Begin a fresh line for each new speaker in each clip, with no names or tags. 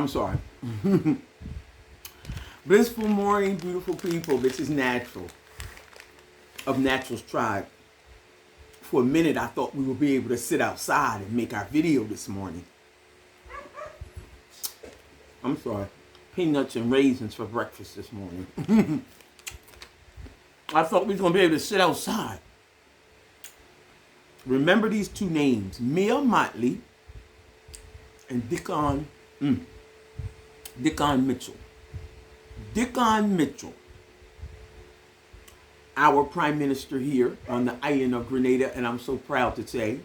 I'm sorry. Blissful morning, beautiful people. This is Natural of NaturalsTribe. For a minute, I thought we would be able to sit outside and make our video this morning. I'm sorry. Peanuts and raisins for breakfast this morning. I thought we were going to be able to sit outside. Remember these two names, Mottley and Dickon Mitchell. Dickon Mitchell, our Prime Minister here on the island of Grenada, and I'm so proud to say,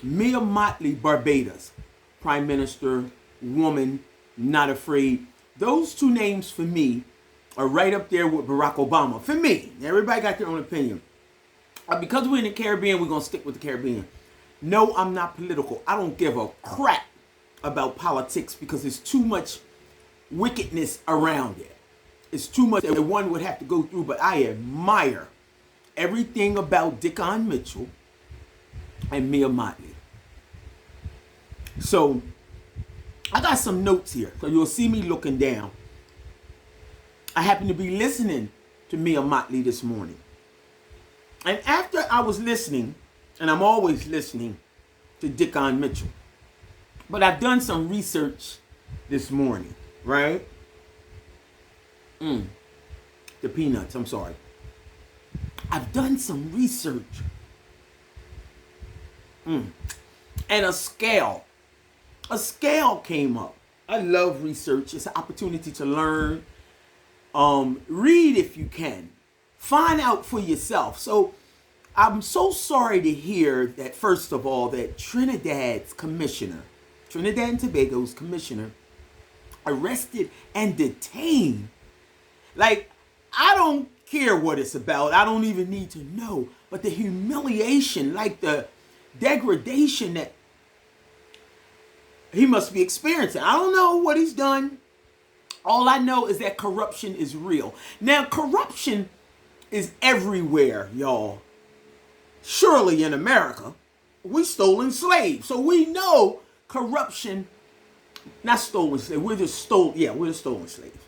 Mottley, Barbados, Prime Minister, woman, not afraid. Those two names for me are right up there with Barack Obama. For me, everybody got their own opinion. Because we're in the Caribbean, we're going to stick with the Caribbean. No, I'm not political. I don't give a crap about politics because there's too much wickedness around it. It's too much that one would have to go through, but I admire everything about Dickon Mitchell and Mottley. So, I got some notes here, so you'll see me looking down. I happen to be listening to Mottley this morning. And after I was listening, and I'm always listening to Dickon Mitchell, but I've done some research this morning, right? The peanuts, I'm sorry. I've done some research. And a scale came up. I love research. It's an opportunity to learn. Read if you can. Find out for yourself. So I'm so sorry to hear that, first of all, that Trinidad and Tobago's commissioner, arrested and detained. Like, I don't care what it's about. I don't even need to know. But the humiliation, like the degradation that he must be experiencing. I don't know what he's done. All I know is that corruption is real. Now, corruption is everywhere, y'all. Surely in America, we stolen slaves. So we know corruption, not stolen slaves. We're the stolen slaves.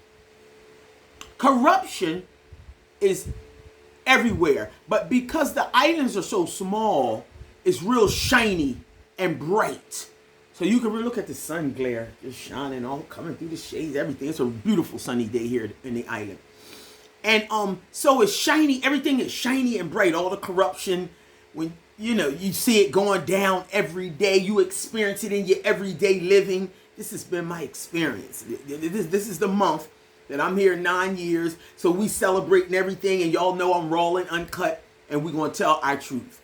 Corruption is everywhere. But because the islands are so small, it's real shiny and bright. So you can really look at the sun glare just shining, all coming through the shades, everything. It's a beautiful sunny day here in the island. And so it's shiny, everything is shiny and bright. All the corruption, when you see it going down every day, you experience it in your everyday living. This has been my experience. This is the month that I'm here 9 years. So we celebrating everything, and y'all know I'm raw and uncut, and we're gonna tell our truth.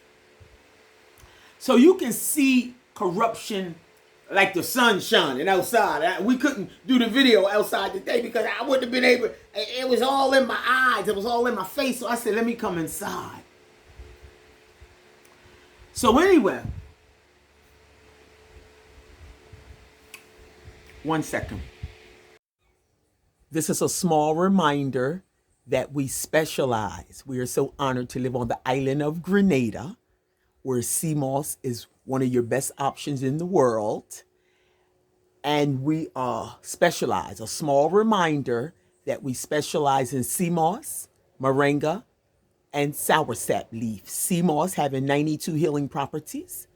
So you can see corruption like the sun shining outside. We couldn't do the video outside today because I wouldn't have been able. It was all in my eyes. It was all in my face. So I said, let me come inside. So anyway, 1 second. This is a small reminder that we specialize. We are so honored to live on the island of Grenada, where sea moss is one of your best options in the world. And we specialize, a small reminder that we specialize in sea moss, moringa, and soursop leaf. Sea moss having 92 healing properties,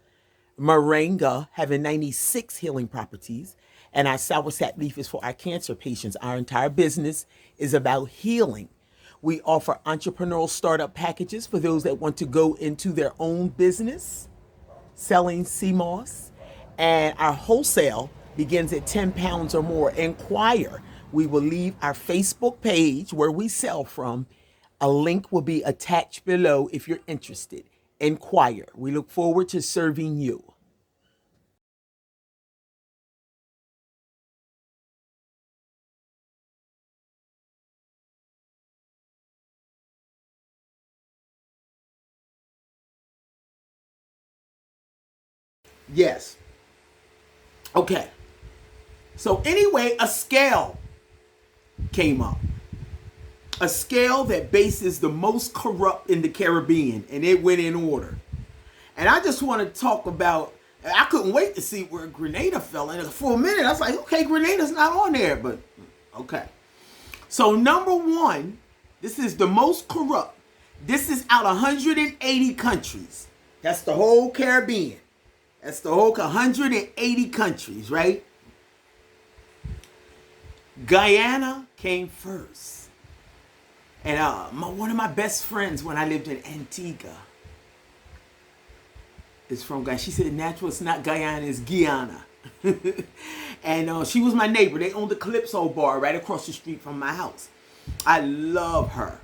moringa having 96 healing properties, and our soursop leaf is for our cancer patients. Our entire business is about healing. We offer entrepreneurial startup packages for those that want to go into their own business selling sea moss, and our wholesale begins at 10 pounds or more. Inquire. We will leave our Facebook page where we sell from. A link will be attached below if you're interested. Inquire. We look forward to serving you. Yes. Okay. So anyway, a scale came up. A scale that bases the most corrupt in the Caribbean, and it went in order. And I just want to talk about, I couldn't wait to see where Grenada fell in. For a minute, I was like, okay, Grenada's not on there, but okay. So number one, this is the most corrupt. This is out of 180 countries. That's the whole Caribbean. That's the whole 180 countries, right? Guyana came first. And one of my best friends when I lived in Antigua is from Guyana. She said, natural, it's not Guyana, it's Guyana. And she was my neighbor. They owned the Calypso bar right across the street from my house. I love her.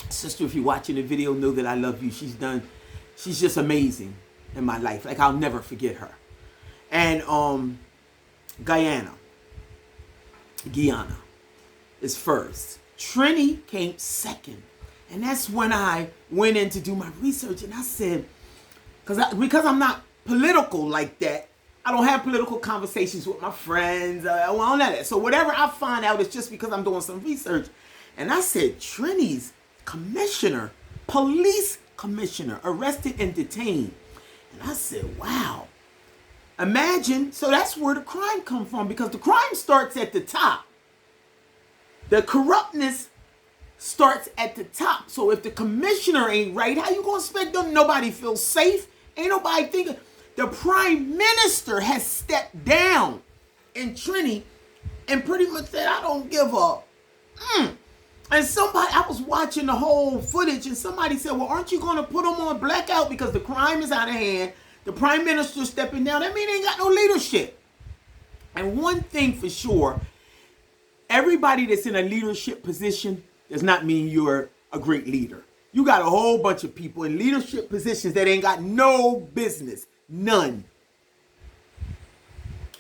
Sister, if you're watching the video, know that I love you. She's just amazing in my life. Like, I'll never forget her. And Guyana is first. Trini came second. And that's when I went in to do my research. And I said, because I'm not political like that, I don't have political conversations with my friends. Well, none of that. So whatever I find out is just because I'm doing some research. And I said, Trini's commissioner, police commissioner, arrested and detained. And I said, wow. Imagine, so that's where the crime comes from, because the crime starts at the top. The corruptness starts at the top. So if the commissioner ain't right, how you gonna expect them? Nobody feels safe. Ain't nobody thinking. The prime minister has stepped down in Trini and pretty much said, I don't give up. And I was watching the whole footage, and somebody said, well, aren't you going to put them on blackout because the crime is out of hand? The prime minister stepping down. That means they ain't got no leadership. And one thing for sure, everybody that's in a leadership position does not mean you're a great leader. You got a whole bunch of people in leadership positions that ain't got no business. None.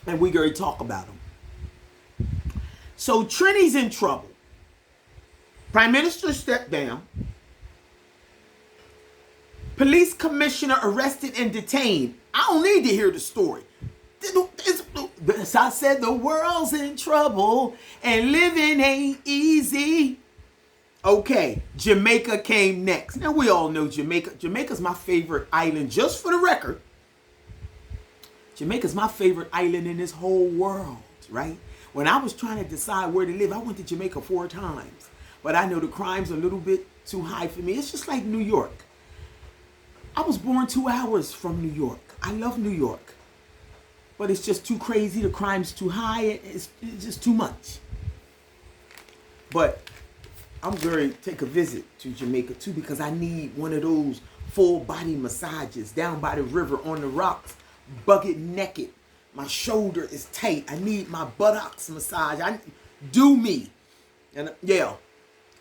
And we're going to talk about them. So Trini's in trouble. Prime Minister stepped down. Police commissioner arrested and detained. I don't need to hear the story. As I said, the world's in trouble and living ain't easy. Okay, Jamaica came next. Now we all know Jamaica. Jamaica's my favorite island, just for the record. Jamaica's my favorite island in this whole world, right? When I was trying to decide where to live, I went to Jamaica 4 times. But I know the crime's a little bit too high for me. It's just like New York. I was born 2 hours from New York. I love New York. But it's just too crazy. The crime's too high. It's just too much. But I'm going to take a visit to Jamaica too, because I need one of those full body massages down by the river on the rocks, bucket naked. My shoulder is tight. I need my buttocks massage. Do me. And yeah,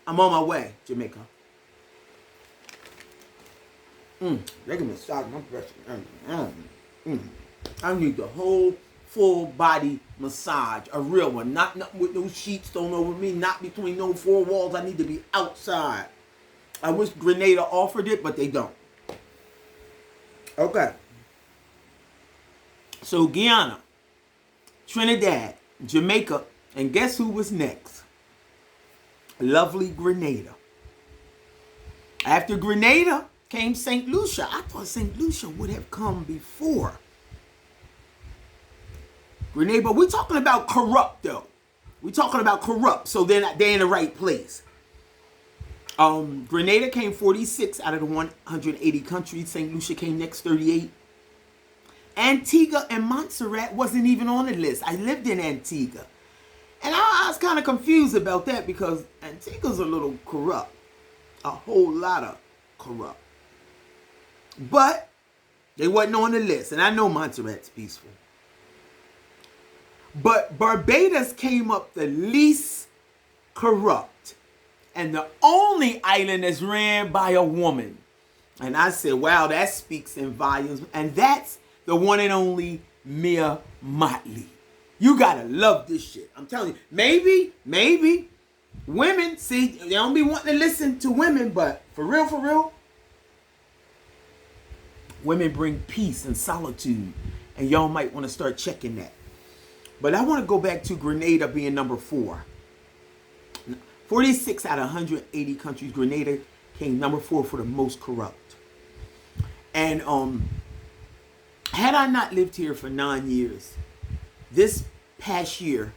I'm on my way, Jamaica. They can massage my breast. I need the whole full body massage, a real one, not with no sheets thrown over me, not between no 4 walls. I need to be outside. I wish Grenada offered it, but they don't. Okay. So Guyana, Trinidad, Jamaica, and guess who was next? Lovely Grenada. After Grenada came St. Lucia. I thought St. Lucia would have come before Grenada, but we're talking about corrupt though. We're talking about corrupt, so they're in the right place. Grenada came 46 out of the 180 countries. St. Lucia came next, 38. Antigua and Montserrat wasn't even on the list. I lived in Antigua. And I was kind of confused about that, because Antigua's a little corrupt. A whole lot of corrupt. But they wasn't on the list. And I know Montserrat's peaceful. But Barbados came up the least corrupt. And the only island that's ran by a woman. And I said, wow, that speaks in volumes. And that's the one and only Mia Mottley. You gotta love this shit. I'm telling you. Maybe women, see, they don't be wanting to listen to women, but for real, women bring peace and solitude. And y'all might want to start checking that. But I want to go back to Grenada being number 4. 46 out of 180 countries, Grenada came number 4 for the most corrupt. And Had I not lived here for 9 years, this past year,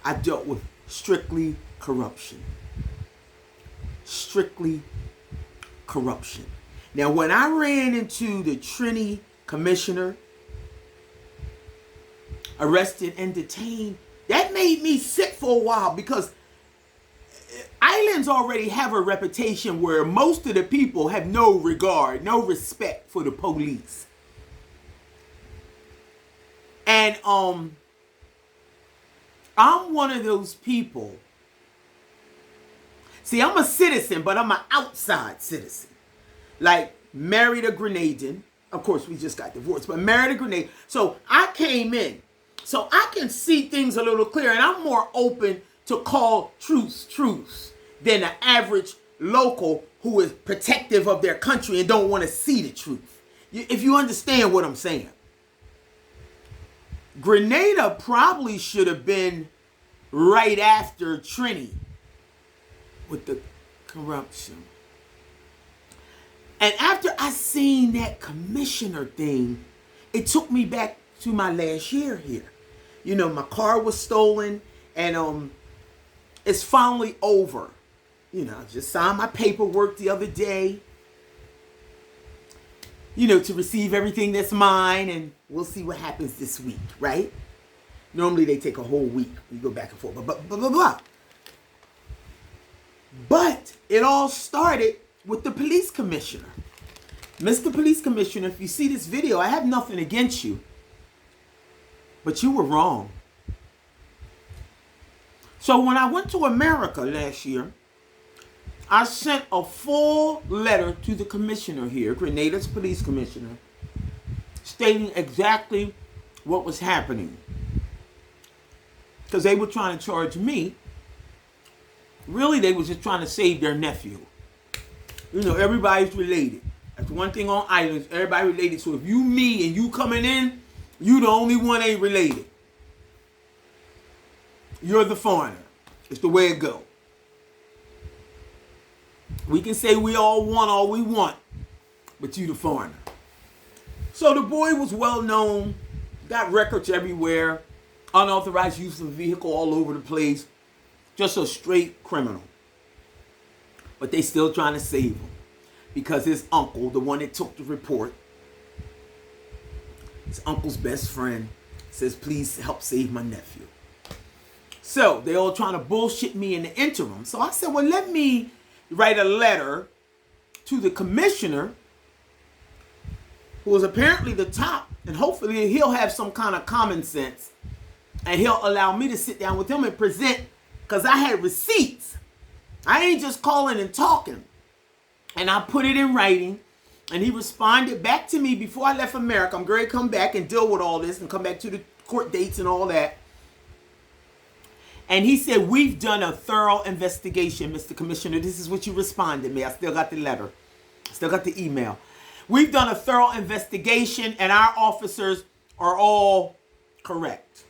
I dealt with strictly corruption. Strictly corruption. Now, when I ran into the Trinity commissioner, arrested and detained, that made me sick for a while, because islands already have a reputation where most of the people have no regard, no respect for the police. And I'm one of those people. See, I'm a citizen, but I'm an outside citizen. Like, married a Grenadian. Of course, we just got divorced, but married a Grenadian. So I came in. So I can see things a little clearer, and I'm more open to call truths than an average local who is protective of their country and don't want to see the truth. If you understand what I'm saying. Grenada probably should have been right after Trinity with the corruption. And after I seen that commissioner thing, it took me back to my last year here. You know, my car was stolen, and it's finally over. You know, I just signed my paperwork the other day, you know, to receive everything that's mine, and we'll see what happens this week, right? Normally they take a whole week. We go back and forth, blah. But it all started with the police commissioner. Mr. Police Commissioner, if you see this video, I have nothing against you, but you were wrong. So when I went to America last year, I sent a full letter to the commissioner here, Grenada's police commissioner, stating exactly what was happening. Because they were trying to charge me. Really, they were just trying to save their nephew. You know, everybody's related. That's one thing on islands, everybody related. So if you, me, and you coming in, you the only one ain't related. You're the foreigner. It's the way it go. We can say we all want all we want, but you the foreigner. So the boy was well known, got records everywhere, unauthorized use of a vehicle all over the place, just a straight criminal. But they still trying to save him because his uncle, the one that took the report, his uncle's best friend, says, please help save my nephew. So they all trying to bullshit me in the interim. So I said, well, let me write a letter to the commissioner, who is apparently the top, and hopefully he'll have some kind of common sense, and he'll allow me to sit down with him and present, because I had receipts. I ain't just calling and talking. And I put it in writing, and he responded back to me before I left America. I'm going to come back and deal with all this and come back to the court dates and all that. And he said, we've done a thorough investigation, Mr. Commissioner. This is what you responded me. I still got the letter. Still got the email. We've done a thorough investigation, and our officers are all correct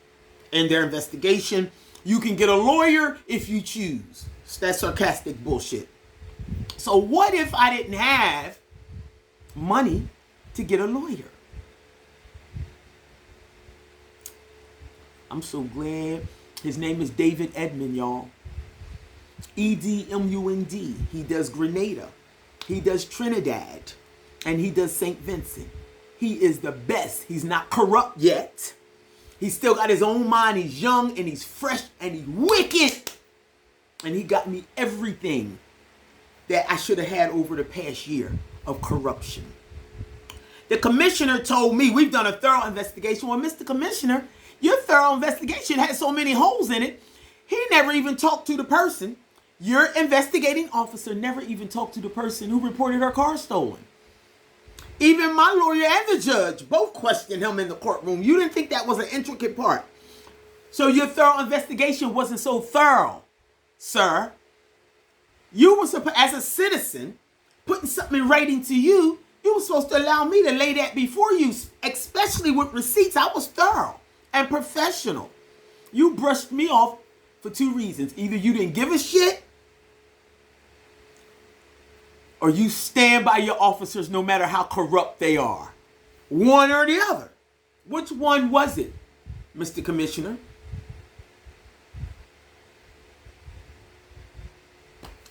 in their investigation. You can get a lawyer if you choose. That's sarcastic bullshit. So what if I didn't have money to get a lawyer? I'm so glad. His name is David Edmund, y'all. E-D-M-U-N-D. He does Grenada. He does Trinidad. And he does St. Vincent. He is the best. He's not corrupt yet. He's still got his own mind. He's young and he's fresh and he's wicked. And he got me everything that I should have had over the past year of corruption. The commissioner told me we've done a thorough investigation. Well, Mr. Commissioner, your thorough investigation had so many holes in it, he never even talked to the person. Your investigating officer never even talked to the person who reported her car stolen. Even my lawyer and the judge both questioned him in the courtroom. You didn't think that was an intricate part. So your thorough investigation wasn't so thorough, sir. You were supposed, as a citizen, putting something in writing to you, you were supposed to allow me to lay that before you, especially with receipts. I was thorough and professional. You brushed me off for two reasons. Either you didn't give a shit, or you stand by your officers no matter how corrupt they are. One or the other. Which one was it, Mr. Commissioner?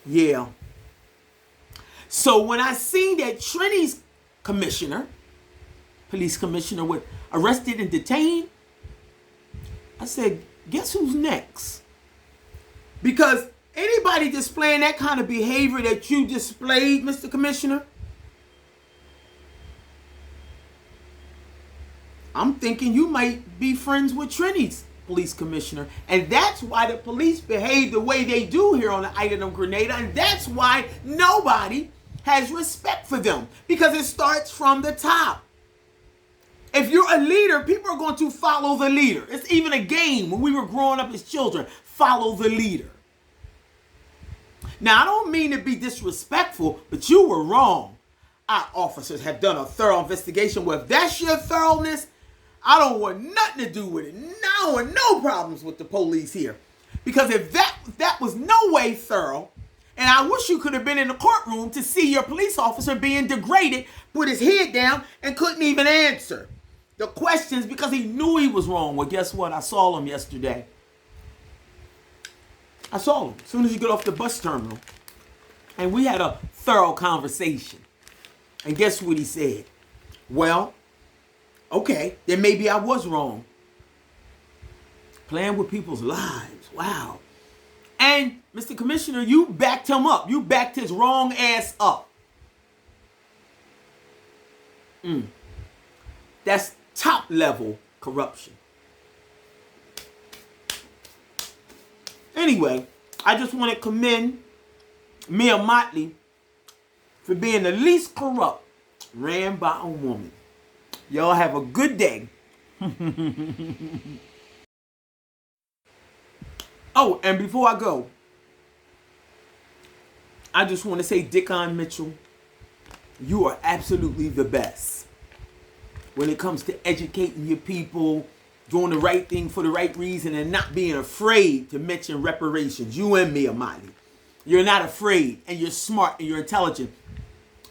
Yeah. So when I seen that Trinity's commissioner, police commissioner, was arrested and detained, I said, guess who's next? Because anybody displaying that kind of behavior that you displayed, Mr. Commissioner, I'm thinking you might be friends with Trinity's police commissioner. And that's why the police behave the way they do here on the island of Grenada. And that's why nobody has respect for them. Because it starts from the top. If you're a leader, people are going to follow the leader. It's even a game when we were growing up as children. Follow the leader. Now, I don't mean to be disrespectful, but you were wrong. Our officers have done a thorough investigation. Well, if that's your thoroughness, I don't want nothing to do with it. I don't want no problems with the police here. Because if that was no way thorough, and I wish you could have been in the courtroom to see your police officer being degraded, put his head down, and couldn't even answer the questions because he knew he was wrong. Well, guess what? I saw him yesterday. I saw him as soon as you get off the bus terminal. And we had a thorough conversation. And guess what he said? Well, okay, then maybe I was wrong. Playing with people's lives. Wow. And, Mr. Commissioner, you backed him up. You backed his wrong ass up. That's top level corruption. Anyway, I just want to commend Mayor Mottley for being the least corrupt ran by a woman. Y'all have a good day. Oh, and before I go, I just want to say, Dickon Mitchell, you are absolutely the best when it comes to educating your people, doing the right thing for the right reason, and not being afraid to mention reparations. You and me, Mottley. You're not afraid, and you're smart, and you're intelligent.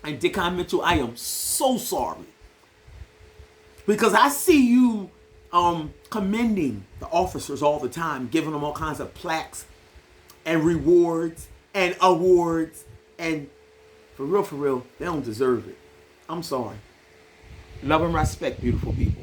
And Dickon Mitchell, I am so sorry. Because I see you commending the officers all the time, giving them all kinds of plaques and rewards and awards. And for real, they don't deserve it. I'm sorry. Love and respect, beautiful people.